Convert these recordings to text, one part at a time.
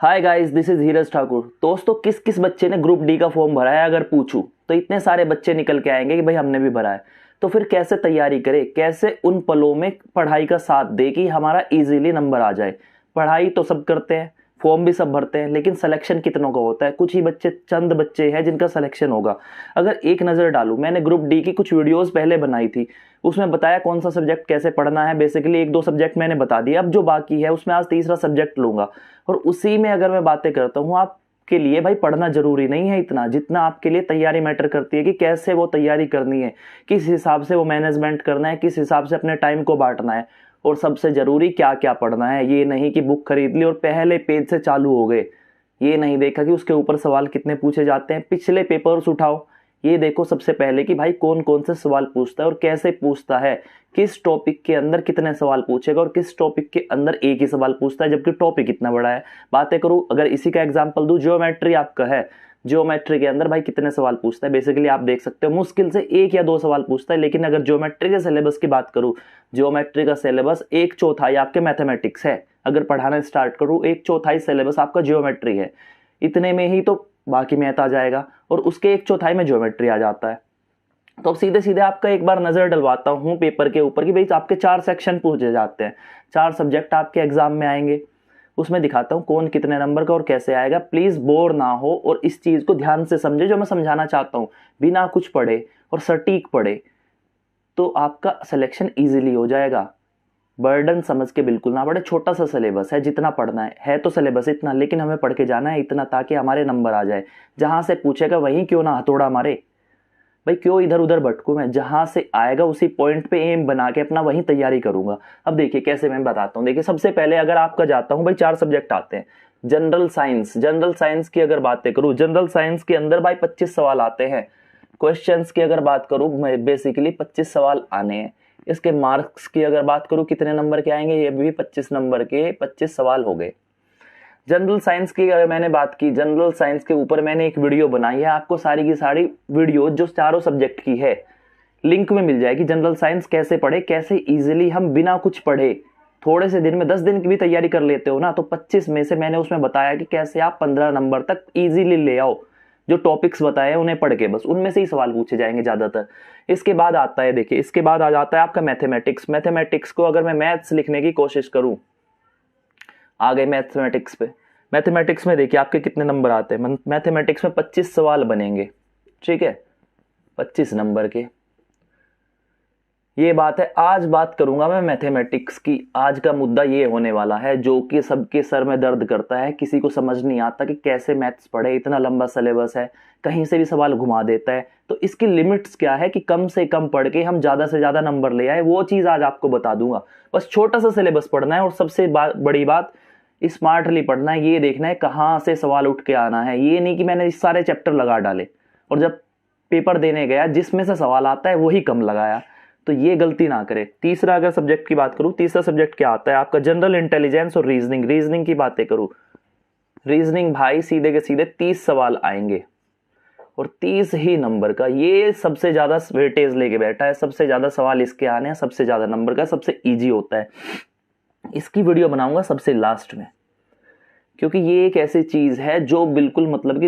Hi guys, this is धीरज ठाकुर। दोस्तों, किस किस बच्चे ने ग्रुप डी का फॉर्म भरा है अगर पूछूं तो इतने सारे बच्चे निकल के आएंगे कि भाई हमने भी भरा है। तो फिर कैसे तैयारी करें, कैसे उन पलों में पढ़ाई का साथ दे कि हमारा इजीली नंबर आ जाए। पढ़ाई तो सब करते हैं, फॉर्म भी सब भरते हैं, लेकिन सिलेक्शन कितनों का होता है? कुछ ही बच्चे, चंद बच्चे हैं जिनका सिलेक्शन होगा। अगर एक नज़र डालूं, मैंने ग्रुप डी की कुछ वीडियोस पहले बनाई थी, उसमें बताया कौन सा सब्जेक्ट कैसे पढ़ना है। बेसिकली एक दो सब्जेक्ट मैंने बता दिया, अब जो बाकी है उसमें आज तीसरा सब्जेक्ट लूंगा और उसी में अगर मैं बातें करता हूँ। आपके लिए भाई पढ़ना जरूरी नहीं है इतना, जितना आपके लिए तैयारी मैटर करती है कि कैसे वो तैयारी करनी है, किस हिसाब से वो मैनेजमेंट करना है, किस हिसाब से अपने टाइम को बांटना है, और सबसे जरूरी क्या क्या पढ़ना है। ये नहीं कि बुक खरीद ली और पहले पेज से चालू हो गए, ये नहीं देखा कि उसके ऊपर सवाल कितने पूछे जाते हैं। पिछले पेपर्स उठाओ, ये देखो सबसे पहले कि भाई कौन कौन से सवाल पूछता है और कैसे पूछता है, किस टॉपिक के अंदर कितने सवाल पूछेगा और किस टॉपिक के अंदर एक ही सवाल पूछता है, जबकि टॉपिक इतना बड़ा है। बातें करूं, अगर इसी का एग्जांपल दूं, ज्योमेट्री आपका है, ज्योमेट्री के अंदर भाई कितने सवाल पूछता है। बेसिकली आप देख सकते हो मुश्किल से एक या दो सवाल पूछता है। लेकिन अगर ज्योमेट्री के सिलेबस की बात करूं, ज्योमेट्री का सिलेबस एक चौथाई आपके मैथमेटिक्स है। अगर पढ़ाना स्टार्ट करूं, एक चौथाई सिलेबस आपका ज्योमेट्री है। इतने में ही तो बाकी मैथ आ जाएगा और उसके एक चौथाई में ज्योमेट्री आ जाता है। तो अब सीधे सीधे आपका एक बार नजर डलवाता हूं पेपर के ऊपर कि भाई आपके 4 सेक्शन पूछे जाते हैं, 4 सब्जेक्ट आपके एग्जाम में आएंगे। उसमें दिखाता हूं कौन कितने नंबर का और कैसे आएगा। प्लीज बोर ना हो और इस चीज को ध्यान से समझे जो मैं समझाना चाहता हूं। बिना कुछ पढ़े और सटीक पढ़े तो आपका सिलेक्शन इजीली हो जाएगा। बर्डन समझ के बिल्कुल ना पढ़े। छोटा सा सिलेबस है, जितना पढ़ना है तो सिलेबस इतना, लेकिन हमें पढ़ के जाना है इतना ताकि हमारे नंबर आ जाए। जहां से पूछेगा वहीं क्यों ना हथौड़ा मारे, भाई क्यों इधर उधर भटकूं मैं। जहां से आएगा उसी पॉइंट पे एम बना के अपना वहीं तैयारी करूंगा। अब देखिए कैसे मैं बताता हूं। देखिए सबसे पहले अगर आपका जाता हूं, भाई 4 सब्जेक्ट आते हैं। जनरल साइंस, जनरल साइंस की अगर बातें करूं, जनरल साइंस के अंदर भाई 25 सवाल आते हैं। क्वेश्चंस की अगर बात करूं, बेसिकली 25 सवाल आने हैं। इसके मार्क्स की अगर बात करूं कितने नंबर के आएंगे, ये भी 25 नंबर के 25 सवाल हो गए। जनरल साइंस की अगर मैंने बात की, जनरल साइंस के ऊपर मैंने एक वीडियो बनाई है। आपको सारी की सारी वीडियो जो चारों सब्जेक्ट की है लिंक में मिल जाएगी। जनरल साइंस कैसे पढ़े, कैसे इजीली हम बिना कुछ पढ़े थोड़े से दिन में 10 दिन की भी तैयारी कर लेते हो ना, तो 25 में से मैंने उसमें बताया कि कैसे आप 15 नंबर तक इजीली ले आओ। जो टॉपिक्स बताए उन्हें पढ़ के, बस उनमें से ही सवाल पूछे जाएंगे ज्यादातर। इसके बाद आता है, देखिए इसके बाद आ जाता है आपका मैथमेटिक्स। मैथमेटिक्स को अगर मैं मैथ्स लिखने की कोशिश करूं, आ गए मैथमेटिक्स पे। मैथमेटिक्स में देखिए आपके कितने नंबर आते हैं। मैथमेटिक्स में 25 सवाल बनेंगे, ठीक है, 25 नंबर के। ये बात है। आज बात करूंगा मैं मैथमेटिक्स की। आज का मुद्दा ये होने वाला है जो कि सबके सर में दर्द करता है। किसी को समझ नहीं आता कि कैसे मैथ्स पढ़े, इतना लंबा सिलेबस है, कहीं से भी सवाल घुमा देता है। तो इसकी लिमिट्स क्या है कि कम से कम पढ़ के हम ज्यादा से ज्यादा नंबर ले आए, वो चीज आज आपको बता दूंगा। बस छोटा सा सिलेबस पढ़ना है और सबसे बड़ी बात स्मार्टली पढ़ना है। ये देखना है कहाँ से सवाल उठ के आना है। ये नहीं कि मैंने इस सारे चैप्टर लगा डाले और जब पेपर देने गया जिसमें से सवाल आता है वही कम लगाया, तो ये गलती ना करे। तीसरा अगर सब्जेक्ट की बात करूं, तीसरा सब्जेक्ट क्या आता है आपका, जनरल इंटेलिजेंस और रीजनिंग। रीजनिंग की बातें करूं, रीजनिंग भाई सीधे के सीधे 30 सवाल आएंगे और 30 ही नंबर का। ये सबसे ज्यादा वेटेज लेके बैठा है, सबसे ज्यादा सवाल इसके आने हैं, सबसे ज्यादा नंबर का, सबसे इजी होता है। इसकी वीडियो बनाऊंगा सबसे लास्ट में, क्योंकि ये एक ऐसी चीज है जो बिल्कुल मतलब कि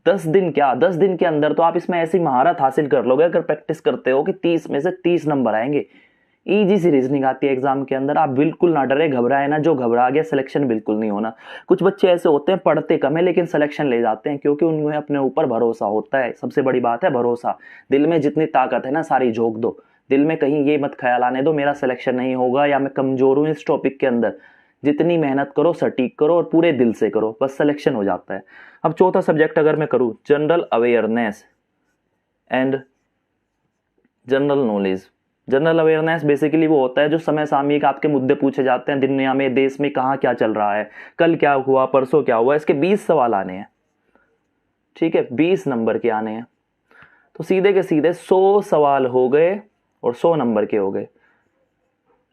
10 दिन क्या, 10 दिन के अंदर तो आप इसमें ऐसी महारत हासिल कर लोगे अगर प्रैक्टिस करते हो कि 30 में से 30 नंबर आएंगे। इजी सी रीजनिंग आती है एग्जाम के अंदर। आप बिल्कुल ना डरे, घबराए ना। जो घबरा गया सिलेक्शन बिल्कुल नहीं होना। कुछ बच्चे ऐसे होते हैं पढ़ते कम है लेकिन सिलेक्शन ले जाते हैं, क्योंकि उनमें अपने ऊपर भरोसा होता है। सबसे बड़ी बात है भरोसा। दिल में जितनी ताकत है ना सारी झोंक दो। दिल में कहीं ये मत ख्याल आने दो मेरा सिलेक्शन नहीं होगा या मैं कमजोर हूं इस टॉपिक के अंदर। जितनी मेहनत करो, सटीक करो और पूरे दिल से करो, बस सिलेक्शन हो जाता है। अब चौथा सब्जेक्ट अगर मैं करूं, general awareness and general knowledge. General awareness basically वो होता है जो समय सामयिक आपके मुद्दे पूछे जाते हैं, दुनिया में, देश में कहाँ क्या चल रहा है, कल क्या हुआ, परसों क्या हुआ। इसके 20 सवाल आने हैं, ठीक है, 20 नंबर के आने हैं। तो सीधे के सीधे 100 सवाल हो गए और 100 नंबर के हो गए।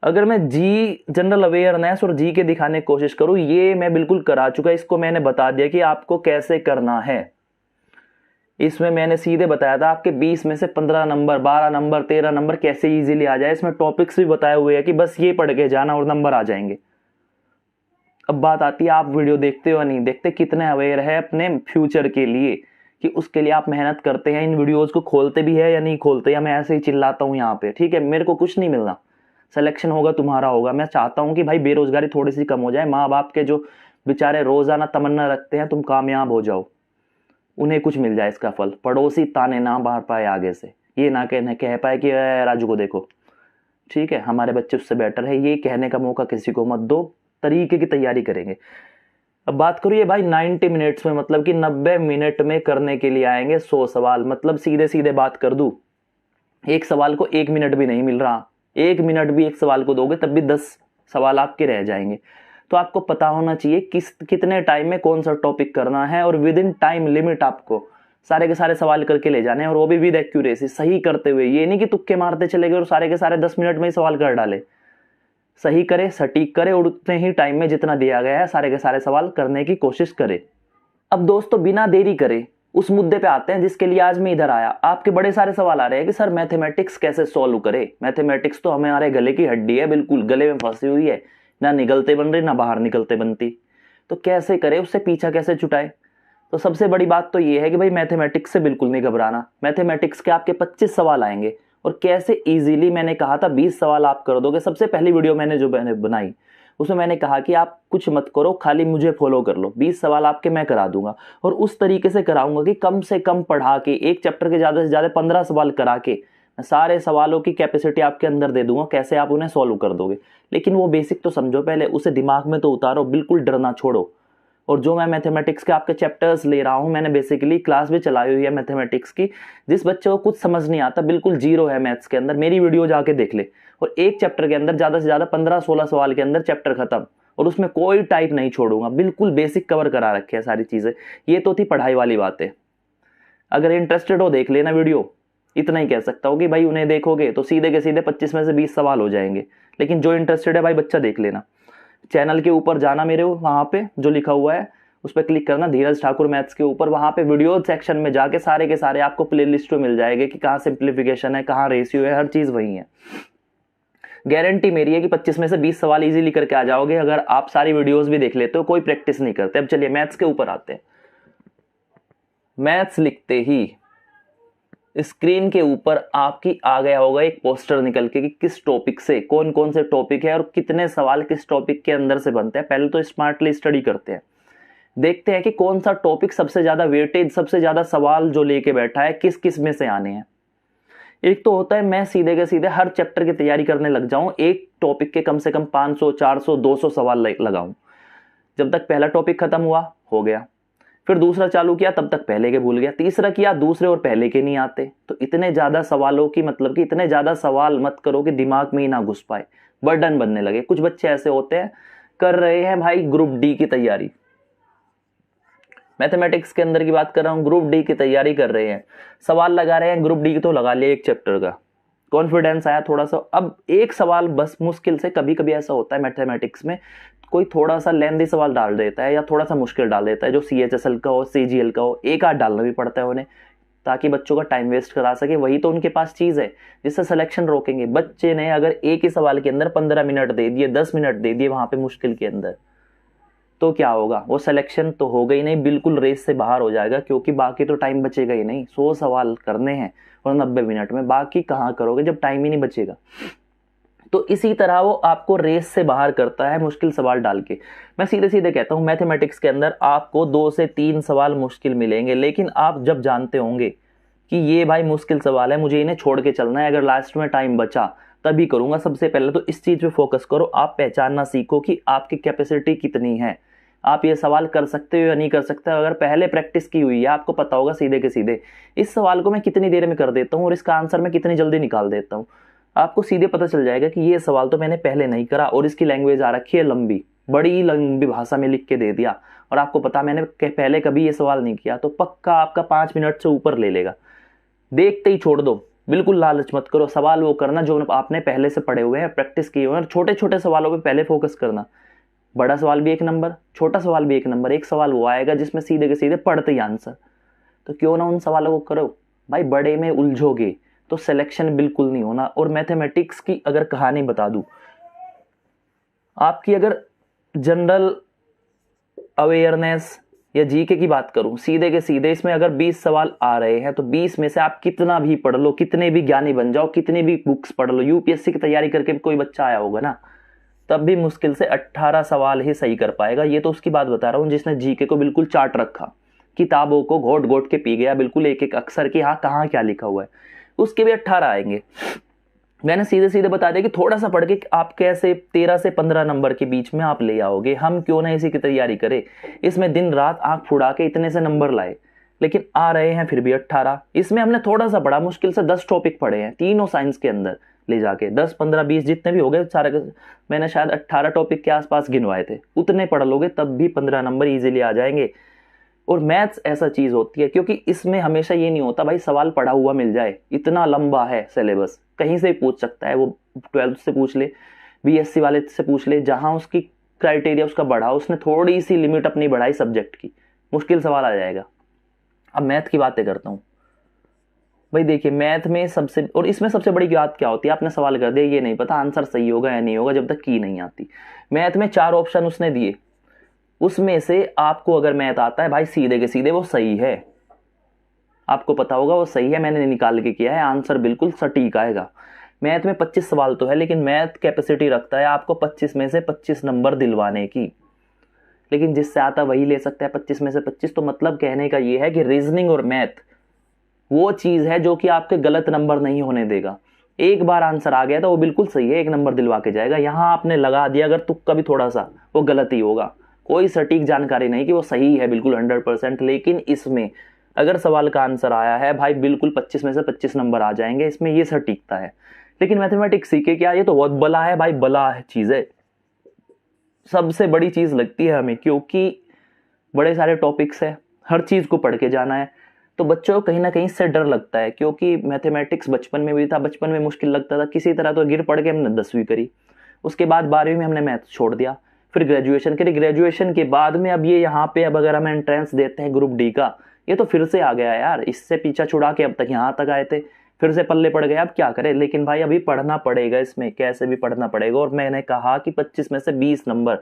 अगर मैं जी जनरल अवेयरनेस और जी के दिखाने की कोशिश करूं, ये मैं बिल्कुल करा चुका। इसको मैंने बता दिया कि आपको कैसे करना है। इसमें मैंने सीधे बताया था आपके 20 में से 15 नंबर, 12 नंबर, 13 नंबर कैसे इजीली आ जाए। इसमें टॉपिक्स भी बताए हुए हैं कि बस ये पढ़ के जाना और नंबर आ जाएंगे। अब बात आती है आप वीडियो देखते हो या नहीं देखते, कितने अवेयर है अपने फ्यूचर के लिए कि उसके लिए आप मेहनत करते हैं, इन वीडियोस को खोलते भी है या नहीं खोलते, या मैं ऐसे ही चिल्लाता हूँ यहाँ पे, ठीक है, मेरे को कुछ नहीं मिलना, सिलेक्शन होगा तुम्हारा होगा। मैं चाहता हूँ कि भाई बेरोजगारी थोड़ी सी कम हो जाए, माँ बाप के जो बेचारे रोजाना तमन्ना रखते हैं तुम कामयाब हो जाओ, उन्हें कुछ मिल जाए इसका फल, पड़ोसी ताने ना मार पाए आगे से, ये ना कह पाए कि राजू को देखो, ठीक है हमारे बच्चे उससे बेटर है, ये कहने का मौका किसी को मत दो, तरीके की तैयारी करेंगे। अब बात करिए भाई 90 मिनट्स में, मतलब कि 90 मिनट में करने के लिए आएंगे 100 सवाल, मतलब सीधे सीधे बात कर दूं, एक सवाल को 1 मिनट भी नहीं मिल रहा, 1 मिनट भी एक सवाल को दोगे तब भी 10 सवाल आपके रह जाएंगे। तो आपको पता होना चाहिए कितने टाइम में कौन सा टॉपिक करना है, और विद इन टाइम लिमिट आपको सारे के सारे सवाल करके ले जाने हैं, और वो भी विद एक्यूरेसी, सही करते हुए। ये नहीं कि तुक्के मारते चले गए और सारे के सारे 10 मिनट में ही सवाल कर डाले, सही करे, सटीक करे, और उतने ही टाइम में जितना दिया गया है सारे के सारे सवाल करने की कोशिश करे। अब दोस्तों बिना देरी करे उस मुद्दे पे आते हैं जिसके लिए आज मैं इधर आया। आपके बड़े सारे सवाल आ रहे हैं कि सर मैथमेटिक्स कैसे सॉल्व करे, मैथमेटिक्स तो हमारे गले की हड्डी है, बिल्कुल गले में फंसी हुई है, ना निकलते बन रही ना बाहर निकलते बनती, तो कैसे करे, उससे पीछा कैसे छुटाए। तो सबसे बड़ी बात तो ये है कि भाई मैथमेटिक्स से बिल्कुल नहीं घबराना, मैथमेटिक्स के आपके 25 सवाल आएंगे, और कैसे इजीली, मैंने कहा था 20 सवाल आप कर दोगे। सबसे पहली वीडियो मैंने बनाई उसमें मैंने कहा कि आप कुछ मत करो, खाली मुझे फॉलो कर लो, 20 सवाल आपके मैं करा दूंगा, और उस तरीके से कराऊंगा कि कम से कम पढ़ा के, एक चैप्टर के ज्यादा से ज्यादा 15 सवाल करा के मैं सारे सवालों की कैपेसिटी आपके अंदर दे दूंगा, कैसे आप उन्हें सॉल्व कर दोगे। लेकिन वो बेसिक तो समझो पहले, उसे दिमाग में तो उतारो, बिल्कुल डरना छोड़ो। और जो मैं मैथमेटिक्स के आपके चैप्टर्स ले रहा हूं, मैंने बेसिकली क्लास भी चलाई हुई है मैथमेटिक्स की, जिस बच्चे को कुछ समझ नहीं आता, बिल्कुल जीरो है मैथ्स के अंदर, मेरी वीडियो जाके देख ले, और एक चैप्टर के अंदर ज्यादा से ज्यादा 15-16 सवाल के अंदर चैप्टर खत्म, और उसमें कोई टाइप नहीं छोड़ूंगा, बिल्कुल बेसिक कवर करा रखे हैं सारी चीजें। ये तो थी पढ़ाई वाली बातें, अगर इंटरेस्टेड हो देख लेना वीडियो, इतना ही कह सकता हूँ कि भाई उन्हें देखोगे तो सीधे के सीधे 25 में से 20 सवाल हो जाएंगे। लेकिन जो इंटरेस्टेड है भाई बच्चा देख लेना, चैनल के ऊपर जाना मेरे, वहां पे जो लिखा हुआ है उस पर क्लिक करना, धीरज ठाकुर मैथ्स के ऊपर, वहां पे वीडियो सेक्शन में जाके सारे के सारे आपको प्लेलिस्ट मिल जाएंगे कि कहाँ सिंप्लीफिकेशन है, कहाँ रेशियो है, हर चीज वही है। गारंटी मेरी है कि 25 में से 20 सवाल इजीली करके आ जाओगे अगर आप सारी वीडियोस भी देख लेते हो, कोई प्रैक्टिस नहीं करते। अब चलिए मैथ्स के ऊपर आते हैं। मैथ्स लिखते ही स्क्रीन के ऊपर आपकी आ गया होगा एक पोस्टर निकल के कि किस टॉपिक से कौन कौन से टॉपिक है और कितने सवाल किस टॉपिक के अंदर से बनते हैं। पहले तो स्मार्टली स्टडी करते हैं, देखते हैं कि कौन सा टॉपिक सबसे ज्यादा वेटेज, सबसे ज्यादा सवाल जो लेके बैठा है, किस किस में से आने हैं। एक तो होता है मैं सीधे के सीधे हर चैप्टर की तैयारी करने लग जाऊं, एक टॉपिक के कम से कम 500, 400, 200 सवाल लगाऊं। जब तक पहला टॉपिक खत्म हुआ हो गया, फिर दूसरा चालू किया तब तक पहले के भूल गया, तीसरा किया दूसरे और पहले के नहीं आते। तो इतने ज्यादा सवालों की मतलब कि इतने ज्यादा सवाल मत करो कि दिमाग में ही ना घुस पाए, बर्डन बनने लगे। कुछ बच्चे ऐसे होते हैं कर रहे हैं भाई ग्रुप डी की तैयारी, मैथमेटिक्स के अंदर की बात कर रहा हूं, ग्रुप डी की तैयारी कर रहे हैं, सवाल लगा रहे हैं, ग्रुप डी तो लगा लिया एक चैप्टर का, कॉन्फिडेंस आया थोड़ा सा, अब एक सवाल बस मुश्किल से, कभी कभी ऐसा होता है मैथमेटिक्स में कोई थोड़ा सा लेंथी सवाल डाल देता है या थोड़ा सा मुश्किल डाल देता है, जो CHSL का हो, CGL का हो, एक आध डालना भी पड़ता है उन्हें ताकि बच्चों का टाइम वेस्ट करा सके। वही तो उनके पास चीज है जिससे सिलेक्शन रोकेंगे। बच्चे ने अगर एक ही सवाल के अंदर 15 मिनट दे दिए, 10 मिनट दे दिए वहां पे मुश्किल के अंदर, तो क्या होगा, वो सिलेक्शन तो होगा ही नहीं, बिल्कुल रेस से बाहर हो जाएगा, क्योंकि बाकी तो टाइम बचेगा ही नहीं। 100 सवाल करने हैं और 90 मिनट में, बाकी कहाँ करोगे जब टाइम ही नहीं बचेगा। तो इसी तरह वो आपको रेस से बाहर करता है मुश्किल सवाल डाल के। मैं सीधे सीधे कहता हूं मैथमेटिक्स के अंदर आपको 2 से 3 सवाल मुश्किल मिलेंगे, लेकिन आप जब जानते होंगे कि ये भाई मुश्किल सवाल है, मुझे इन्हें छोड़ के चलना है, अगर लास्ट में टाइम बचा तभी करूंगा। सबसे पहले तो इस चीज पे फोकस करो, आप पहचानना सीखो कि आपकी कैपेसिटी कितनी है, आप ये सवाल कर सकते हो या नहीं कर सकते। अगर पहले प्रैक्टिस की हुई है, आपको पता होगा सीधे के सीधे इस सवाल को मैं कितनी देर में कर देता हूँ और इसका आंसर मैं कितनी जल्दी निकाल देता हूँ। आपको सीधे पता चल जाएगा कि ये सवाल तो मैंने पहले नहीं करा और इसकी लैंग्वेज आ रखी है लंबी, बड़ी लंबी भाषा में लिख के दे दिया, और आपको पता मैंने पहले कभी ये सवाल नहीं किया, तो पक्का आपका 5 मिनट से ऊपर ले लेगा। देखते ही छोड़ दो, बिल्कुल लालच मत करो। सवाल वो करना जो आपने पहले से पढ़े हुए हैं, प्रैक्टिस किए हुए हैं, और छोटे छोटे सवालों पे पहले फोकस करना। बड़ा सवाल भी एक नंबर, छोटा सवाल भी एक नंबर, एक सवाल वो आएगा जिसमें सीधे के सीधे पढ़ते ही आंसर। तो क्यों ना उन सवालों को करो भाई, बड़े में उलझोगे तो सिलेक्शन बिल्कुल नहीं होना। और मैथमेटिक्स की अगर कहानी बता दूं, आपकी अगर जनरल अवेयरनेस या जीके की बात करूं, सीधे के सीधे इसमें अगर 20 सवाल आ रहे हैं तो 20 में से आप कितना भी पढ़ लो, कितने भी ज्ञानी बन जाओ, कितनी भी बुक्स पढ़ लो, यूपीएससी की तैयारी करके कोई बच्चा आया होगा ना, तब भी मुश्किल से 18 सवाल ही सही कर पाएगा। ये तो उसकी बात बता रहा हूँ जिसने जीके को बिल्कुल चार्ट रखा, किताबों को घोट घोट के पी गया, बिल्कुल एक एक अक्षर की हाँ कहाँ क्या लिखा हुआ है, उसके भी 18 आएंगे। मैंने सीधे सीधे बता दिया कि थोड़ा सा पढ़ के आप कैसे 13 से 15 नंबर के बीच में आप ले आओगे। हम क्यों ना इसी की तैयारी करें, इसमें दिन रात आंख फुड़ा के इतने से नंबर लाए, लेकिन आ रहे हैं फिर भी 18। इसमें हमने थोड़ा सा पढ़ा, मुश्किल से 10 टॉपिक पढ़े हैं तीनों साइंस के अंदर ले जाके, 10 15 20 जितने भी हो गए सारे, मैंने शायद 18 टॉपिक के आसपास गिनवाए थे। उतने पढ़ लोगे तब भी 15 नंबर इजीली आ जाएंगे। और मैथ्स ऐसा चीज होती है, क्योंकि इसमें हमेशा ये नहीं होता भाई सवाल पढ़ा हुआ मिल जाए, इतना लंबा है सिलेबस, कहीं से पूछ सकता है, वो 12th से पूछ ले, बीएससी वाले से पूछ ले, जहां उसकी क्राइटेरिया उसका बढ़ा, उसने थोड़ी सी लिमिट अपनी बढ़ाई सब्जेक्ट की, मुश्किल सवाल आ जाएगा। अब मैथ की बातें करता हूँ भाई, देखिए मैथ में सबसे, और इसमें सबसे बड़ी बात क्या होती है, आपने सवाल कर दिया, ये नहीं पता आंसर सही होगा या नहीं होगा जब तक की नहीं आती। मैथ में 4 ऑप्शन उसने दिए, उसमें से आपको अगर मैथ आता है भाई सीधे के सीधे वो सही है, आपको पता होगा वो सही है, मैंने निकाल के किया है, आंसर बिल्कुल सटीक आएगा। मैथ में 25 सवाल तो है, लेकिन मैथ कैपेसिटी रखता है आपको 25 में से 25 नंबर दिलवाने की, लेकिन जिससे आता वही ले सकता है 25 में से 25। तो मतलब कहने का ये है कि रीजनिंग और मैथ वो चीज है जो कि आपके गलत नंबर नहीं होने देगा। एक बार आंसर आ गया तो वो बिल्कुल सही है, 1 नंबर दिलवा के जाएगा। यहां आपने लगा दिया अगर तुक्का भी थोड़ा सा, वो गलत ही होगा, कोई सटीक जानकारी नहीं कि वो सही है बिल्कुल 100%। लेकिन इसमें अगर सवाल का आंसर आया है भाई बिल्कुल 25 में से 25 नंबर आ जाएंगे, इसमें ये सटीकता है। लेकिन मैथमेटिक्स सीखे क्या, ये तो बहुत बला है भाई, बला है चीज है, सबसे बड़ी चीज लगती है हमें, क्योंकि बड़े सारे टॉपिक्स है, हर चीज को पढ़ के जाना है। तो बच्चों को कहीं ना कहीं से डर लगता है, क्योंकि मैथमेटिक्स बचपन में भी था, बचपन में मुश्किल लगता था, किसी तरह तो गिर पड़ के हमने 10वीं करी, उसके बाद 12वीं में हमने मैथ छोड़ दिया, फिर ग्रेजुएशन करी, ग्रेजुएशन के बाद में अब ये यहाँ पे अब अगर हम एंट्रेंस देते हैं ग्रुप डी का, ये तो फिर से आ गया यार, इससे पीछा छुड़ा के अब तक यहाँ तक आए थे, फिर से पल्ले पड़ गए, अब क्या करें। लेकिन भाई अभी पढ़ना पड़ेगा, इसमें कैसे भी पढ़ना पड़ेगा। और मैंने कहा कि 25 में से 20 नंबर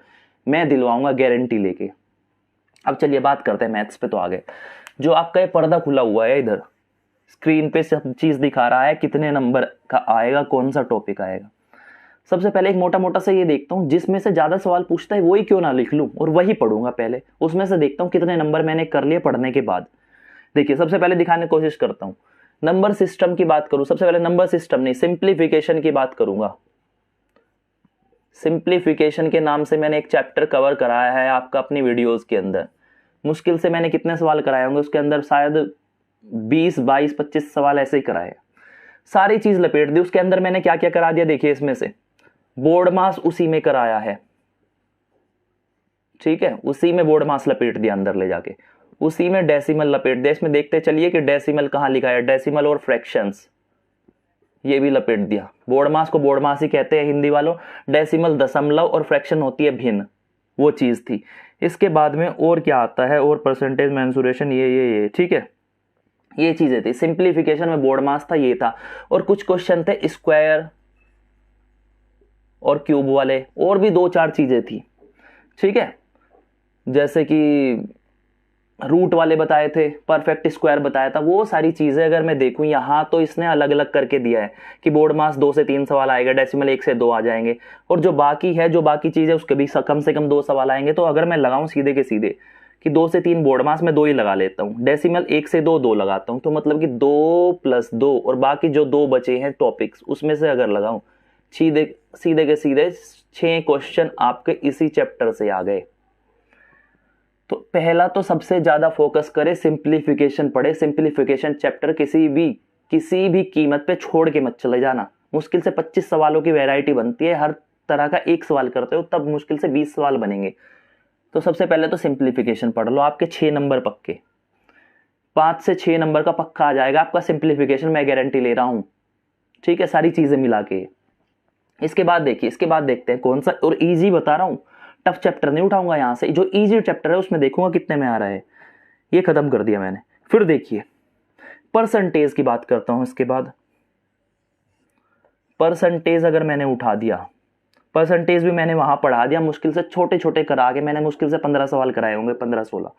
मैं दिलवाऊंगा गारंटी लेके। अब चलिए बात करते हैं मैथ्स पे। तो आगे जो आपका ये पर्दा खुला हुआ है, इधर स्क्रीन पे सब चीज दिखा रहा है कितने नंबर का आएगा, कौन सा टॉपिक आएगा। सबसे पहले एक मोटा मोटा से ये देखता हूँ, जिसमें से ज्यादा सवाल पूछता है वही क्यों ना लिख लूं और वही पढ़ूंगा पहले, उसमें से देखता हूँ कितने नंबर मैंने कर लिए पढ़ने के बाद। देखिए सबसे पहले दिखाने की कोशिश करता हूँ, नंबर सिस्टम की बात करूं, सबसे पहले नंबर सिस्टम नहीं सिंप्लीफिकेशन की बात करूंगा। सिंप्लीफिकेशन के नाम से मैंने एक चैप्टर कवर कराया है आपका अपनी वीडियोस के अंदर। मुश्किल से मैंने कितने सवाल कराए होंगे उसके अंदर, शायद 20 22 25 सवाल ऐसे ही कराए, सारी चीज लपेट दी उसके अंदर। मैंने क्या क्या करा दिया देखिए, इसमें से बोर्ड मास उसी में कराया है, ठीक है, उसी में बोर्ड मास लपेट दिया अंदर ले जाके, उसी में डेसिमल लपेट दिया। इसमें देखते चलिए कि डेसिमल कहां लिखा है, डेसिमल और फ्रैक्शंस ये भी लपेट दिया। बोर्ड मास को बोर्ड मास ही कहते हैं हिंदी वालों, डेसिमल दशमलव और फ्रैक्शन होती है भिन्न, वो चीज थी। इसके बाद में और क्या आता है, और परसेंटेज मेंसुरेशन, ये ठीक है, ये चीजें थी। सिंप्लीफिकेशन में बोर्ड मास था, ये था, और कुछ क्वेश्चन थे स्क्वायर और क्यूब वाले, और भी 2-4 चीजें थी, ठीक है, जैसे कि रूट वाले बताए थे, परफेक्ट स्क्वायर बताया था, वो सारी चीजें अगर मैं देखूं यहां तो इसने अलग अलग करके दिया है कि बोर्ड मास 2 से 3 सवाल आएगा, डेसिमल 1 से 2 आ जाएंगे, और जो बाकी है जो बाकी चीजें उसके भी कम से कम 2 सवाल आएंगे। तो अगर मैं लगाऊं सीधे के सीधे कि 2 से 3 बोर्ड मास, मैं 2 ही लगा लेता हूं, डेसिमल 1 से 2 लगाता हूं, तो मतलब कि 2 + 2 और बाकी जो 2 बचे हैं टॉपिक्स उसमें से अगर लगाऊं सीधे के सीधे 6 क्वेश्चन आपके इसी चैप्टर से आ गए। तो पहला तो सबसे ज्यादा फोकस करें, सिंप्लीफिकेशन पढ़े, सिंप्लीफिकेशन चैप्टर किसी भी कीमत पे छोड़ के मत चले जाना। मुश्किल से 25 सवालों की वैरायटी बनती है, हर तरह का एक सवाल करते हो तब मुश्किल से 20 सवाल बनेंगे। तो सबसे पहले तो सिंप्लीफिकेशन पढ़ लो, आपके 6 नंबर पक्के, 5 से 6 नंबर का पक्का आ जाएगा आपका सिंप्लीफिकेशन, मैं गारंटी ले रहा हूं, ठीक है, सारी चीजें मिला के। इसके बाद देखिए, इसके बाद देखते हैं कौन सा, और इजी बता रहा हूं, टफ चैप्टर नहीं उठाऊंगा यहां से, जो इजी चैप्टर है उसमें देखूंगा कितने में आ रहा है, ये खत्म कर दिया मैंने। फिर देखिए परसेंटेज की बात करता हूं। इसके बाद परसेंटेज अगर मैंने उठा दिया, परसेंटेज भी मैंने वहां पढ़ा दिया, मुश्किल से छोटे छोटे करा के मैंने मुश्किल से 15 सवाल कराए होंगे, 15-16।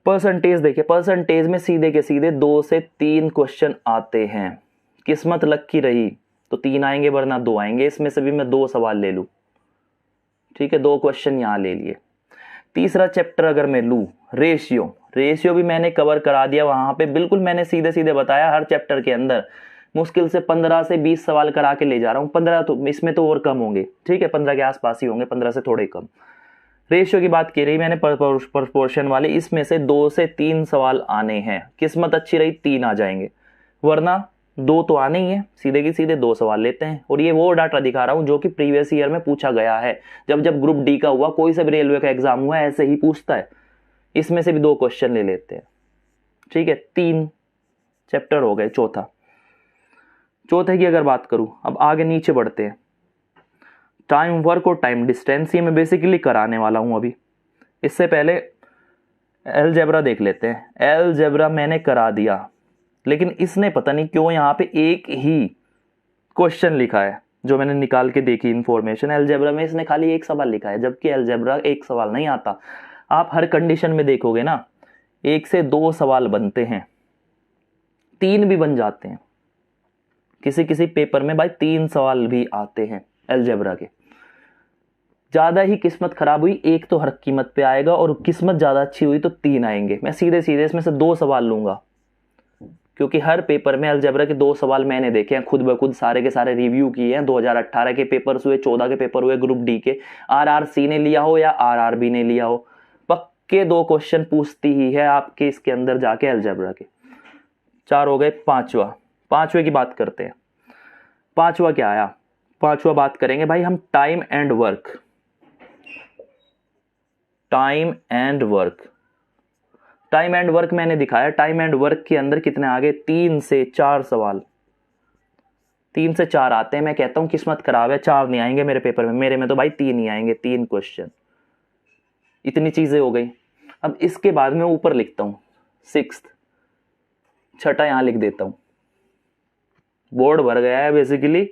परसेंटेज देखिए, परसेंटेज में सीधे के सीधे 2 से 3 क्वेश्चन आते हैं। किस्मत लक्की रही तो 3 आएंगे, वरना 2 आएंगे। इसमें से भी मैं 2 सवाल ले लूं, ठीक है, 2 क्वेश्चन यहां ले लिए। तीसरा चैप्टर अगर मैं लूं, रेशियो, रेशियो भी मैंने कवर करा दिया वहां पे, बिल्कुल मैंने सीधे सीधे बताया। हर चैप्टर के अंदर मुश्किल से 15 से 20 सवाल करा के ले जा रहा हूं। 15 तो इसमें तो और कम होंगे, ठीक है, 15 के आसपास ही होंगे, 15 से थोड़े कम। रेशियो की बात की रही मैंने, प्रोपोर्शन वाले, इसमें से 2 से 3 सवाल आने हैं। किस्मत अच्छी रही 3 आ जाएंगे, वरना 2 तो आने ही है। सीधे की सीधे 2 सवाल लेते हैं। और ये वो डाटा दिखा रहा हूं जो कि प्रीवियस ईयर में पूछा गया है। जब जब ग्रुप डी का हुआ, कोई से भी रेलवे का एग्जाम हुआ, ऐसे ही पूछता है। इसमें से भी 2 क्वेश्चन ले लेते हैं, ठीक है। 3 चैप्टर हो गए। चौथे की अगर बात करूं, अब आगे नीचे बढ़ते हैं। टाइम वर्क और टाइम डिस्टेंस, ये मैं बेसिकली कराने वाला हूं अभी। इससे पहले अलजेब्रा देख लेते हैं। अलजेब्रा मैंने करा दिया, लेकिन इसने पता नहीं क्यों यहाँ पे एक ही क्वेश्चन लिखा है। जो मैंने निकाल के देखी इंफॉर्मेशन, अलजेब्रा में इसने खाली एक सवाल लिखा है, जबकि अलजेब्रा एक सवाल नहीं आता। आप हर कंडीशन में देखोगे ना, 1 से 2 सवाल बनते हैं, 3 भी बन जाते हैं। किसी किसी पेपर में भाई 3 सवाल भी आते हैं अलजेब्रा के। ज्यादा ही किस्मत खराब हुई, 1 तो हर कीमत पे आएगा, और किस्मत ज्यादा अच्छी हुई तो 3 आएंगे। मैं सीधे सीधे इसमें से 2 सवाल लूंगा, क्योंकि हर पेपर में अलजेब्रा के 2 सवाल मैंने देखे हैं, खुद ब खुद सारे के सारे रिव्यू किए हैं। 2018 के पेपर्स हुए, 14 के पेपर हुए ग्रुप डी के। आरआरसी ने लिया हो या आरआरबी ने लिया हो, पक्के 2 क्वेश्चन पूछती ही है आपके इसके अंदर जाके अलजेब्रा के। 4 हो गए। पांचवे की बात करते हैं। पांचवा क्या आया? पांचवा बात करेंगे भाई हम time and work. Time and work मैंने दिखाया। टाइम एंड वर्क के अंदर कितने आ गए? 3 से 4 सवाल। 3 से 4 आते हैं। मैं कहता हूं किस्मत खराब है, 4 नहीं आएंगे मेरे पेपर में। मेरे में तो भाई 3 ही आएंगे, 3 क्वेश्चन। इतनी चीजें हो गई। अब इसके बाद में ऊपर लिखता हूं 6th, छठा यहां लिख देता हूं। बोर्ड भर गया है बेसिकली,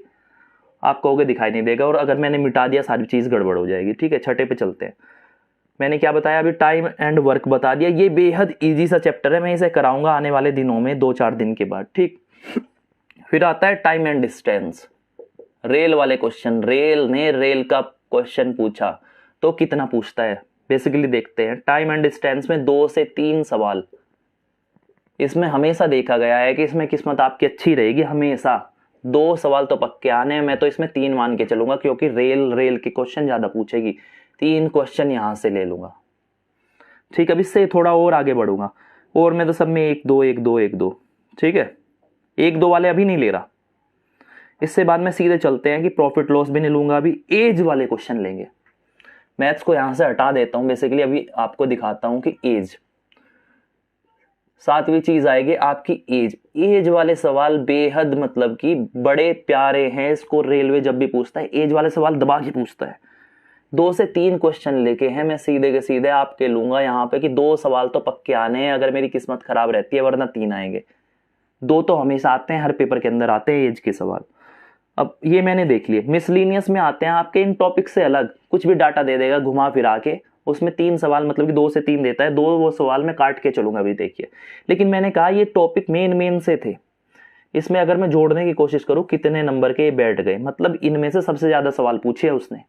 आप कहोगे दिखाई नहीं देगा, और अगर मैंने मिटा दिया सारी चीज गड़बड़ हो जाएगी, ठीक है। छठे पे चलते हैं। मैंने क्या बताया अभी? टाइम एंड वर्क बता दिया। ये बेहद इजी सा चैप्टर है, मैं इसे कराऊंगा आने वाले दिनों में, 2-4 दिन के बाद, ठीक। फिर आता है टाइम एंड डिस्टेंस, रेल वाले क्वेश्चन। रेल का क्वेश्चन पूछा तो कितना पूछता है बेसिकली देखते हैं। टाइम एंड डिस्टेंस में 2 से 3 सवाल। इसमें हमेशा देखा गया है कि इसमें किस्मत आपकी अच्छी रहेगी, हमेशा 2 सवाल तो पक्के आने हैं। मैं तो इसमें 3 मान के चलूंगा, क्योंकि रेल के क्वेश्चन ज्यादा पूछेगी। 3 क्वेश्चन यहां से ले लूंगा, ठीक है। अब इससे थोड़ा और आगे बढ़ूंगा, और मैं तो सब में 1-2, ठीक है। 1-2 वाले अभी नहीं ले रहा। इससे बाद में सीधे चलते हैं कि प्रॉफिट लॉस भी नहीं लूंगा, अभी एज वाले क्वेश्चन लेंगे। मैथ्स को यहां से हटा देता हूं बेसिकली, अभी आपको दिखाता हूं कि एज। 7वीं चीज आएगी आपकी एज वाले सवाल बेहद मतलब कि बड़े प्यारे हैं। इसको रेलवे जब भी पूछता है, एज वाले सवाल दबा के पूछता है। 2 से 3 क्वेश्चन लेके हैं, मैं सीधे के सीधे आपके लूंगा यहाँ पे कि 2 सवाल तो पक्के आने हैं अगर मेरी किस्मत खराब रहती है, वरना 3 आएंगे। 2 तो हमेशा आते हैं, हर पेपर के अंदर आते हैं एज के सवाल। अब ये मैंने देख लिए। मिसलिनियस में आते हैं आपके इन टॉपिक से अलग, कुछ भी डाटा दे देगा घुमा फिरा के, उसमें 3 सवाल मतलब कि 2 से 3 देता है। 2 वो सवाल मैं काट के चलूंगा अभी, देखिए। लेकिन मैंने कहा ये टॉपिक मेन से थे। इसमें अगर मैं जोड़ने की कोशिश करूं कितने नंबर के बैठ गए, मतलब इनमें से सबसे ज्यादा सवाल पूछे उसने।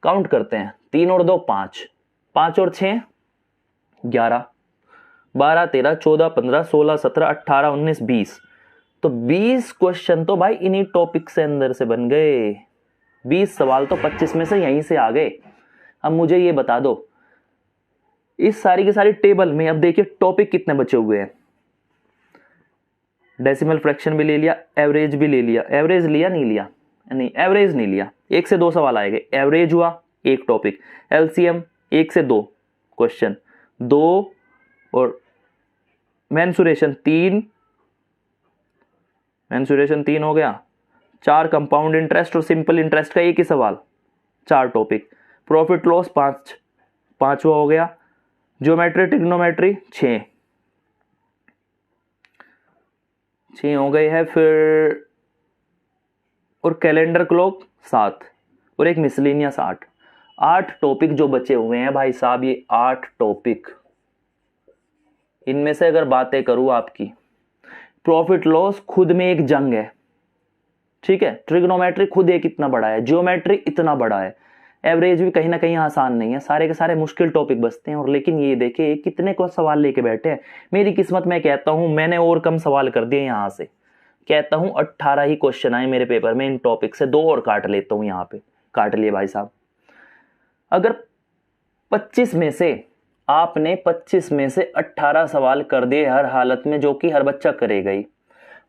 काउंट करते हैं, 3 और 2 5, 5 और 6 11, 12 13 14 15 16 17 18 19 20। तो 20 क्वेश्चन तो भाई इन्हीं टॉपिक से अंदर से बन गए। 20 सवाल तो 25 में से यहीं से आ गए। अब मुझे ये बता दो, इस सारी की सारी टेबल में अब देखिए टॉपिक कितने बचे हुए हैं। डेसिमल फ्रैक्शन भी ले लिया, एवरेज भी ले लिया। एवरेज लिया नहीं लिया? नहीं, एवरेज नहीं लिया। 1 से 2 सवाल आएंगे। एवरेज हुआ एक टॉपिक, एलसीएम 1 से 2 क्वेश्चन, 2 और मेंसुरेशन 3 हो गया। 4 कंपाउंड इंटरेस्ट और सिंपल इंटरेस्ट का एक ही सवाल, 4 टॉपिक। प्रॉफिट लॉस 5वां हो गया। ज्योमेट्री ट्रिग्नोमेट्री 6 हो गए हैं। फिर और कैलेंडर क्लॉक 7, और एक मिसलेनियस 8। 8 टॉपिक जो बचे हुए हैं भाई साहब, ये 8 टॉपिक, इनमें से अगर बातें करूं आपकी, प्रॉफिट लॉस खुद में एक जंग है, ठीक है। ट्रिग्नोमेट्री खुद एक इतना बड़ा है, जियोमेट्री इतना बड़ा है, एवरेज भी कहीं ना कहीं आसान नहीं है, सारे के सारे मुश्किल टॉपिक बचते हैं। और लेकिन ये देखिए कितने को सवाल लेके बैठे हैं। मेरी किस्मत में कहता हूं मैंने और कम सवाल कर दिए यहां से, कहता हूं 18 ही क्वेश्चन आए मेरे पेपर में इन टॉपिक से, 2 और काट लेता हूं, यहां पे काट लिए भाई साहब। अगर 25 में से आपने 25 में से 18 सवाल कर दिए हर हालत में, जो कि हर बच्चा करेगा ही,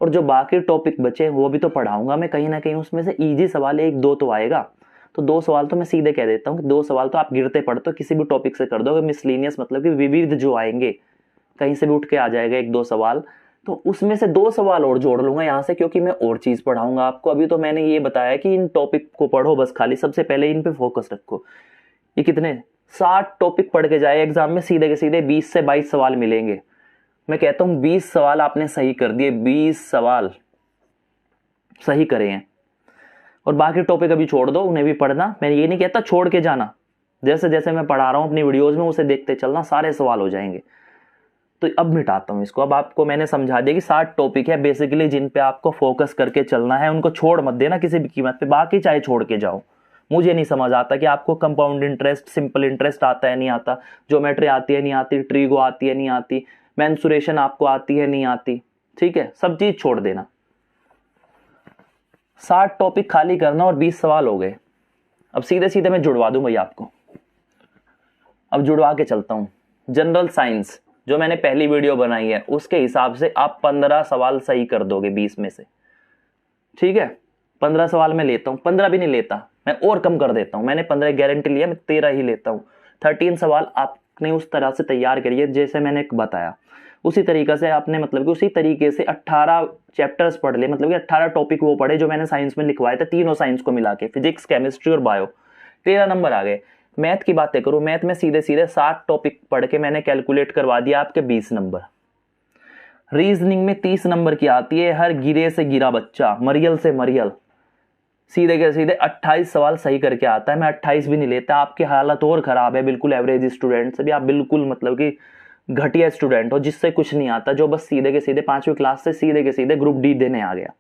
और जो बाकी टॉपिक बचे वो भी तो पढ़ाऊंगा मैं, कहीं ना कहीं उसमें से इजी सवाल 1-2 तो आएगा। तो 2 सवाल तो मैं सीधे कह देता हूँ कि 2 सवाल तो आप गिरते पढ़ते किसी भी टॉपिक से कर दो। मिसलिनियस मतलब कि विविध जो आएंगे, कहीं से भी उठ के आ जाएगा 1-2 सवाल, तो उसमें से 2 सवाल और जोड़ लूंगा यहाँ से, क्योंकि मैं और चीज पढ़ाऊंगा आपको। अभी तो मैंने ये बताया कि इन टॉपिक को पढ़ो बस, खाली सबसे पहले इन पे फोकस रखो। ये कितने 60 टॉपिक पढ़ के जाए एग्जाम में, सीधे के सीधे 20 से 22 सवाल मिलेंगे। मैं कहता हूं 20 सवाल आपने सही कर दिए, 20 सवाल सही करे हैं, और बाकी टॉपिक अभी छोड़ दो, उन्हें भी पढ़ना। मैं ये नहीं कहता छोड़ के जाना, जैसे जैसे मैं पढ़ा रहा हूं अपनी वीडियोस में उसे देखते चलना, सारे सवाल हो जाएंगे। तो अब मिटाता हूं इसको। अब आपको मैंने समझा दिया कि 60 टॉपिक है बेसिकली जिन पे आपको फोकस करके चलना है, उनको छोड़ मत देना किसी भी कीमत पे, बाकी चाहे छोड़ के जाओ। मुझे नहीं समझ आता कि आपको कंपाउंड इंटरेस्ट, सिंपल इंटरेस्ट आता है नहीं आता, ज्योमेट्री आती है नहीं आती, ट्रीगो आती है नहीं आती, मेंसुरेशन आपको आती है नहीं आती, ठीक है, सब चीज छोड़ देना। 60 टॉपिक खाली करना और 20 सवाल हो गए। अब सीधे सीधे मैं जुड़वा दूं भैया आपको, अब जुड़वा के चलता हूं। जनरल साइंस जो मैंने पहली वीडियो बनाई है उसके हिसाब से आप 15 सवाल सही कर दोगे 20 में से, ठीक है। 15 सवाल मैं लेता हूं, 15 भी नहीं लेता, मैं और कम कर देता हूं। मैंने 15 गारंटी लिया, मैं 13 ही लेता हूं। 13 सवाल आपने उस तरह से तैयार करिए जैसे मैंने बताया, उसी तरीके से आपने मतलब कि उसी तरीके से 18 चैप्टर्स पढ़ ले, मतलब कि 18 टॉपिक वो पढ़े जो मैंने साइंस में लिखवाए थे, तीनों साइंस को मिला के, फिजिक्स, केमिस्ट्री और बायो। 13 नंबर आ गए। मैथ की बातें करूं, मैथ में सीधे सीधे 60 टॉपिक पढ़ के मैंने कैलकुलेट करवा दिया आपके 20 नंबर। रीजनिंग में 30 नंबर की आती है, हर गिरे से गिरा बच्चा, मरियल से मरियल, सीधे के सीधे 28 सवाल सही करके आता है। मैं 28 भी नहीं लेता, आपकी हालत और खराब है, बिल्कुल एवरेज स्टूडेंट से भी आप बिल्कुल मतलब कि घटिया स्टूडेंट हो, जिससे कुछ नहीं आता, जो बस सीधे के सीधे 5वीं क्लास से सीधे के सीधे ग्रुप डी देने आ गया।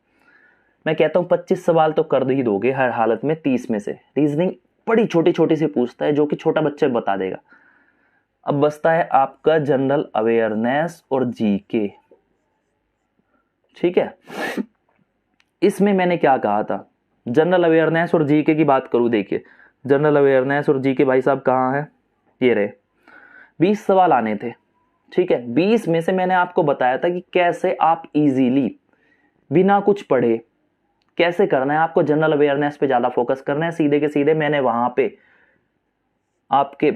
मैं कहता हूं 25 सवाल तो कर ही दोगे हर हालत में 30 में से। रीजनिंग बड़ी छोटी छोटी सी पूछता है जो कि छोटा बच्चा बता देगा। अब बचता है आपका जनरल अवेयरनेस और जीके, ठीक है। इसमें मैंने क्या कहा था, जनरल अवेयरनेस और जीके की बात करूं, देखिए जनरल अवेयरनेस और जीके भाई साहब कहां है, ये रहे। 20 सवाल आने थे, ठीक है। 20 में से मैंने आपको बताया था कि कैसे आप इजीली बिना कुछ पढ़े कैसे करना है, आपको जनरल अवेयरनेस पे ज्यादा फोकस करना है। सीधे के सीधे मैंने वहां पे आपके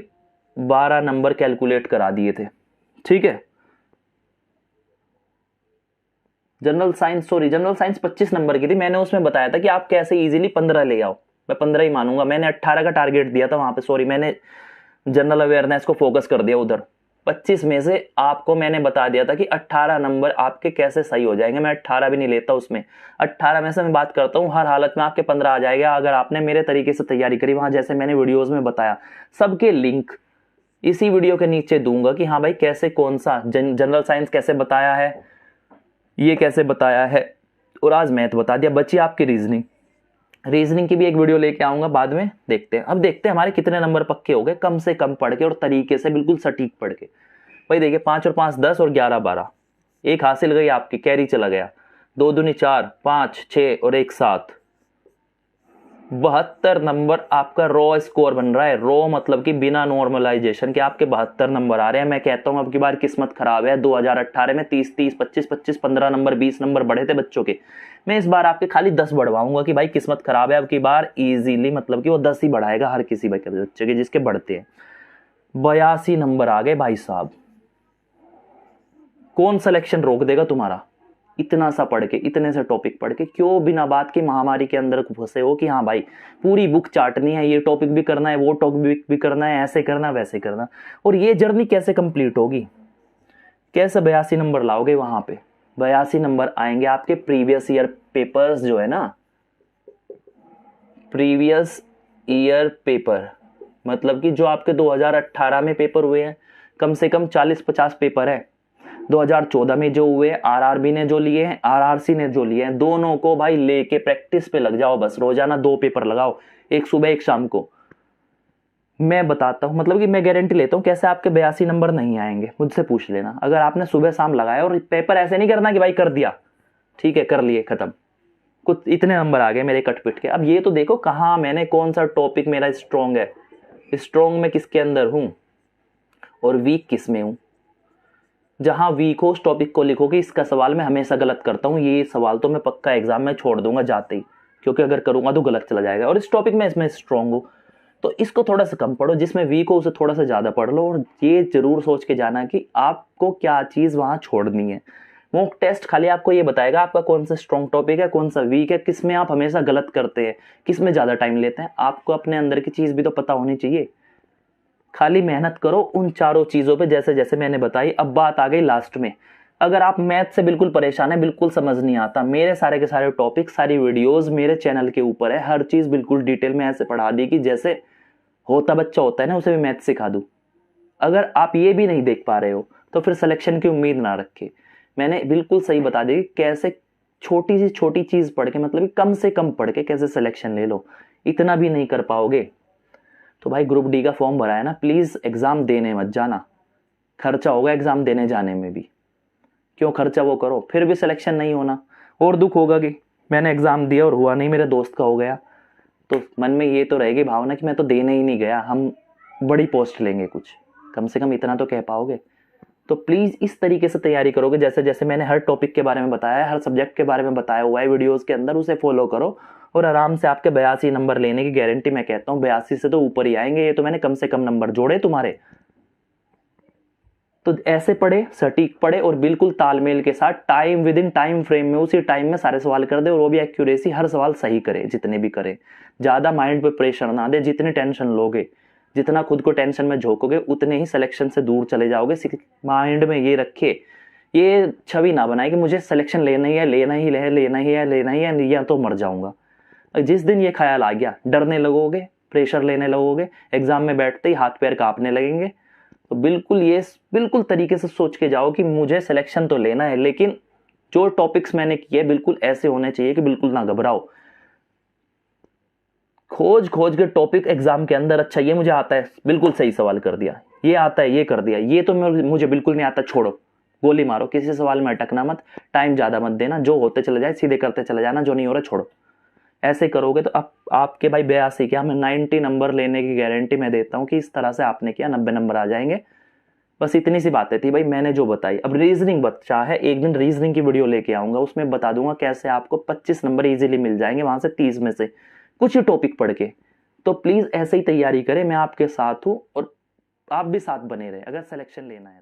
12 नंबर कैलकुलेट करा दिए थे, ठीक है। जनरल साइंस 25 नंबर की थी, मैंने उसमें बताया था कि आप कैसे इजीली 15 ले आओ। मैं 15 ही मानूंगा, मैंने 18 का टारगेट दिया था वहां पे, सॉरी मैंने जनरल अवेयरनेस को फोकस कर दिया उधर। 25 में से आपको मैंने बता दिया था कि 18 नंबर आपके कैसे सही हो जाएंगे। मैं 18 भी नहीं लेता उसमें, 18 में से मैं बात करता हूं हर हालत में आपके 15 आ जाएगा अगर आपने मेरे तरीके से तैयारी करी वहां, जैसे मैंने वीडियोस में बताया। सबके लिंक इसी वीडियो के नीचे दूंगा कि हाँ भाई कैसे, कौन सा जनरल साइंस कैसे बताया है, ये कैसे बताया है, और आज मैथ बता दिया। बची आपकी रीजनिंग की भी एक वीडियो लेके आऊंगा बाद में, देखते हैं। अब देखते हैं हमारे कितने नंबर पक्के हो गए कम से कम पढ़ के और तरीके से बिल्कुल सटीक पढ़ के। भाई देखिए 5 और 5 10 और 11 12, एक हासिल गई आपकी, कैरी चला गया। 2 दूनी 4, 5 6 और 1 7, 72 नंबर आपका रॉ स्कोर बन रहा है। रॉ मतलब कि बिना नॉर्मलाइजेशन के आपके 72 नंबर आ रहे हैं। मैं कहता हूं अब की बार किस्मत खराब है। 2018 में 30 30 25 25 15 नंबर 20 नंबर बढ़े थे बच्चों के, मैं इस बार आपके खाली 10 बढ़वाऊंगा कि भाई किस्मत खराब है अब की बार, इजीली मतलब कि वो 10 ही बढ़ाएगा हर किसी बच्चे के जिसके बढ़ते हैं। 82 नंबर आ गए भाई साहब, कौन सिलेक्शन रोक देगा तुम्हारा? इतना सा पढ़ के, इतने से टॉपिक पढ़ के क्यों बिना बात की महामारी के अंदर फंसे हो कि हाँ भाई पूरी बुक चाटनी है, ये टॉपिक भी करना है, वो टॉपिक भी करना है, ऐसे करना वैसे करना। और ये जर्नी कैसे कंप्लीट होगी, कैसे 82 नंबर लाओगे वहां पे? 82 नंबर आएंगे आपके प्रीवियस ईयर पेपर्स जो है ना, प्रीवियस ईयर पेपर, मतलब कि जो आपके 2018 में पेपर हुए हैं, कम से कम 40-50 पेपर है। 2014 में जो हुए, आरआरबी ने जो लिए हैं, आरआरसी ने जो लिए हैं, दोनों को भाई लेके प्रैक्टिस पे लग जाओ। बस रोजाना 2 पेपर लगाओ, एक सुबह एक शाम को। मैं बताता हूं, मतलब कि मैं गारंटी लेता हूं कैसे आपके 82 नंबर नहीं आएंगे, मुझसे पूछ लेना। अगर आपने सुबह शाम लगाया, और पेपर ऐसे नहीं करना कि भाई कर दिया, ठीक है कर लिए खत्म, कुछ इतने नंबर आ गए मेरे कटपिट के। अब ये तो देखो कहाँ मैंने, कौन सा टॉपिक मेरा स्ट्रॉन्ग है, स्ट्रॉन्ग में किसके अंदर हूं और वीक किस में हूं। जहां वीक हो उस टॉपिक को लिखो कि इसका सवाल मैं हमेशा गलत करता हूं, ये सवाल तो मैं पक्का एग्जाम में छोड़ दूंगा जाते ही, क्योंकि अगर करूंगा तो गलत चला जाएगा। और इस टॉपिक में इसमें स्ट्रॉन्ग हो तो इसको थोड़ा सा कम पढ़ो, जिसमें वीक हो उसे थोड़ा सा ज्यादा पढ़ लो। और ये जरूर सोच के जाना कि आपको क्या चीज वहां छोड़नी है। मॉक टेस्ट खाली आपको ये बताएगा आपका कौन सा स्ट्रॉन्ग टॉपिक है, कौन सा वीक है, किसमें आप हमेशा गलत करते हैं, किसमें ज्यादा टाइम लेते हैं। आपको अपने अंदर की चीज भी तो पता होनी चाहिए। खाली मेहनत करो उन चारों चीजों पे जैसे जैसे मैंने बताई। अब बात आ गई लास्ट में, अगर आप मैथ से बिल्कुल परेशान है, बिल्कुल समझ नहीं आता, मेरे सारे के सारे टॉपिक, सारी वीडियोस मेरे चैनल के ऊपर है। हर चीज बिल्कुल डिटेल में ऐसे पढ़ा दी कि जैसे होता बच्चा होता है ना, उसे भी मैथ सिखा दूं। अगर आप ये भी नहीं देख पा रहे हो तो फिर सिलेक्शन की उम्मीद ना रखे। मैंने बिल्कुल सही बता दी कि कैसे छोटी सी छोटी चीज पढ़ के, मतलब कम से कम पढ़ के कैसे सिलेक्शन ले लो। इतना भी नहीं कर पाओगे तो भाई ग्रुप डी का फॉर्म भरा है ना, प्लीज एग्जाम देने मत जाना। खर्चा होगा एग्जाम देने जाने में भी, क्यों खर्चा वो करो, फिर भी सिलेक्शन नहीं होना और दुख होगा कि मैंने एग्जाम दिया और हुआ नहीं, मेरे दोस्त का हो गया। तो मन में ये तो रहेगी भावना कि मैं तो देने ही नहीं गया, हम बड़ी पोस्ट लेंगे कुछ, कम से कम इतना तो कह पाओगे। तो प्लीज इस तरीके से तैयारी करोगे, जैसे जैसे मैंने हर टॉपिक के बारे में बताया है, हर सब्जेक्ट के बारे में बताया हुआ है वीडियोस के अंदर, उसे फॉलो करो और आराम से आपके 82 नंबर लेने की गारंटी मैं कहता हूँ। 82 से तो ऊपर ही आएंगे, ये तो मैंने कम से कम नंबर जोड़े तुम्हारे। तो ऐसे पढ़े, सटीक पढ़े और बिल्कुल तालमेल के साथ time with in time frame में, उसी टाइम में सारे सवाल कर दे, और वो भी एक्यूरेसी, हर सवाल सही करे जितने भी करे। ज्यादा माइंड पे प्रेशर ना दे, जितनी टेंशन लोगे, जितना खुद को टेंशन में झोंकोगे, उतने ही सिलेक्शन से दूर चले जाओगे। माइंड में ये रखे, ये छवि ना बनाए कि मुझे सिलेक्शन लेना ही है, लेना ही है, लेना ही है, लेना ही है, या तो मर जाऊंगा। जिस दिन ये ख्याल आ गया, डरने लगोगे, प्रेशर लेने लगोगे, एग्जाम में बैठते ही हाथ पैर कांपने लगेंगे। तो बिल्कुल ये बिल्कुल तरीके से सोच के जाओ कि मुझे सिलेक्शन तो लेना है, लेकिन जो टॉपिक्स मैंने किए बिल्कुल ऐसे होने चाहिए कि बिल्कुल ना घबराओ। खोज खोज के टॉपिक एग्जाम के अंदर, अच्छा ये मुझे आता है, बिल्कुल सही सवाल कर दिया, ये आता है, ये कर दिया, ये तो मुझे बिल्कुल नहीं आता, छोड़ो, गोली मारो, किसी सवाल में अटकना मत, टाइम ज्यादा मत देना, जो होते चले जाए सीधे करते चले जाना, जो नहीं हो रहा छोड़ो। ऐसे करोगे तो आपके भाई 82 क्या, मैं 90 नंबर लेने की गारंटी मैं देता हूं कि इस तरह से आपने किया 90 नंबर आ जाएंगे। बस इतनी सी बातें थी भाई मैंने जो बताई। अब रीजनिंग बच्चा है, एक दिन रीजनिंग की वीडियो लेके आऊंगा, उसमें बता दूंगा कैसे आपको 25 नंबर इजीली मिल जाएंगे वहां से 30 में से कुछ ही टॉपिक पढ़ के। तो प्लीज ऐसे ही तैयारी करें, मैं आपके साथ हूं और आप भी साथ बने रहे अगर सिलेक्शन लेना है।